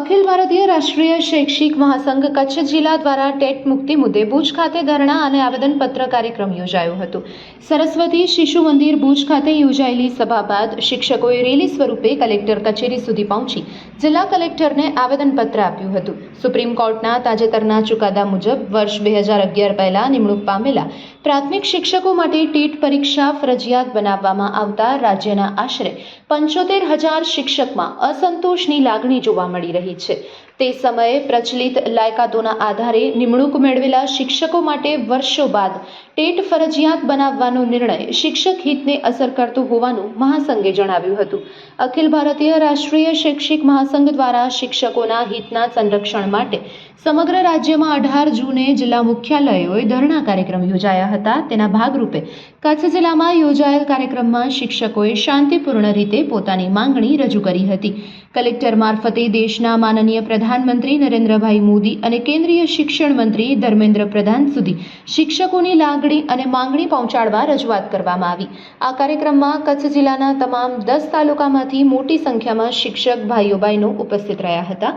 અખિલ ભારતીય રાષ્ટ્રીય શૈક્ષિક મહાસંઘ કચ્છ જિલ્લા દ્વારા ટેટ મુક્તિ મુદ્દે ભુજ ખાતે ધરણા અને આવેદનપત્ર કાર્યક્રમ યોજાયો હતો। સરસ્વતી શિશુ મંદિર ભુજ ખાતે યોજાયેલી સભા બાદ શિક્ષકોએ રેલી સ્વરૂપે કલેક્ટર કચેરી સુધી પહોંચી જિલ્લા કલેક્ટરને આવેદનપત્ર આપ્યું હતું। સુપ્રીમ કોર્ટના તાજેતરના ચુકાદા મુજબ વર્ષ 2011 પહેલા નિમણૂક પામેલા પ્રાથમિક શિક્ષકો માટે ટેટ પરીક્ષા ફરજિયાત બનાવવામાં આવતા રાજ્યના આશરે 75,000 શિક્ષકમાં અસંતોષની લાગણી જોવા મળી રહી છે। તે સમયે પ્રચલિત લાયકાતોના આધારે નિમણૂક મેળવેલા શિક્ષકો માટે વર્ષો બાદ ટેટ ફરજિયાત બનાવવાનો નિર્ણય શિક્ષક હિતને અસર કરતો હોવાનું મહાસંઘે જણાવ્યું હતું। અખિલ ભારતીય રાષ્ટ્રીય શૈક્ષિક મહાસંઘ દ્વારા શિક્ષકોના હિતના સંરક્ષણ માટે સમગ્ર રાજ્યમાં 18 જૂને જિલ્લા મુખ્યાલયોએ ધરણા કાર્યક્રમ યોજાયા હતા। તેના ભાગરૂપે કચ્છ જિલ્લામાં યોજાયેલ કાર્યક્રમમાં શિક્ષકોએ શાંતિપૂર્ણ રીતે પોતાની માંગણી રજૂ કરી હતી। કલેક્ટર મારફતે દેશના માનનીય પ્રધાનમંત્રી નરેન્દ્રભાઈ મોદી અને કેન્દ્રીય શિક્ષણ મંત્રી ધર્મેન્દ્ર પ્રધાન સુધી શિક્ષકોની લાગણી અને માંગણી પહોંચાડવા રજૂઆત કરવામાં આવી। આ કાર્યક્રમમાં કચ્છ જિલ્લાના તમામ 10 તાલુકામાંથી મોટી સંખ્યામાં શિક્ષક ભાઈઓ બહેનો ઉપસ્થિત રહ્યા હતા।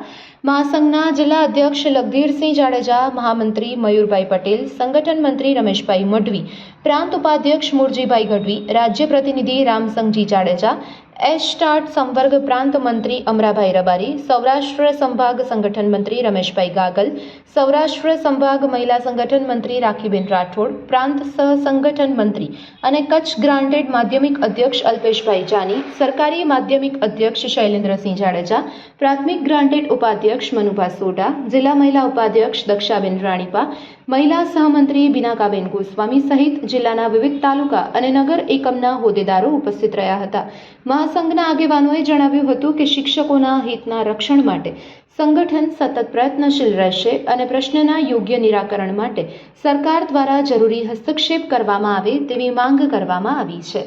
મહાસંઘના જિલ્લા અધ્યક્ષ લગધીરસિંહ જાડેજા, મહામંત્રી મયુરભાઈ પટેલ, સંગઠન મંત્રી રમેશભાઈ મઢવી, પ્રાંત ઉપાધ્યક્ષ મુરજીભાઈ ગઢવી, રાજ્ય પ્રતિનિધિ રામસંગજી જાડેજા, એસ.ટાટ સંવર્ગ પ્રાંત મંત્રી અમરાભાઈ રબારી, સૌરાષ્ટ્ર સંભાગ સંગઠન મંત્રી રમેશભાઈ ગાગલ, સૌરાષ્ટ્ર સંભાગ મહિલા સંગઠન મંત્રી રાખીબેન રાઠોડ, પ્રાંત સહ સંગઠન મંત્રી અને કચ્છ ગ્રાન્ટેડ માધ્યમિક અધ્યક્ષ અલ્પેશભાઈ જાની, સરકારી માધ્યમિક અધ્યક્ષ શૈલેન્દ્રસિંહ જાડેજા, પ્રાથમિક ગ્રાન્ટેડ ઉપાધ્યક્ષ મનુભા સોઢા, જિલ્લા મહિલા ઉપાધ્યક્ષ દક્ષાબેન રાણીપા, મહિલા સહમંત્રી બિનાકાબેન ગોસ્વામી સહિત જિલ્લાના વિવિધ તાલુકા અને નગર એકમના હોદ્દેદારો ઉપસ્થિત રહ્યા હતા। મહાસંઘના આગેવાનોએ જણાવ્યું હતું કે શિક્ષકોના હિતના રક્ષણ માટે સંગઠન સતત પ્રયત્નશીલ રહેશે અને પ્રશ્નના યોગ્ય નિરાકરણ માટે સરકાર દ્વારા જરૂરી હસ્તક્ષેપ કરવામાં આવે તેવી માંગ કરવામાં આવી છે।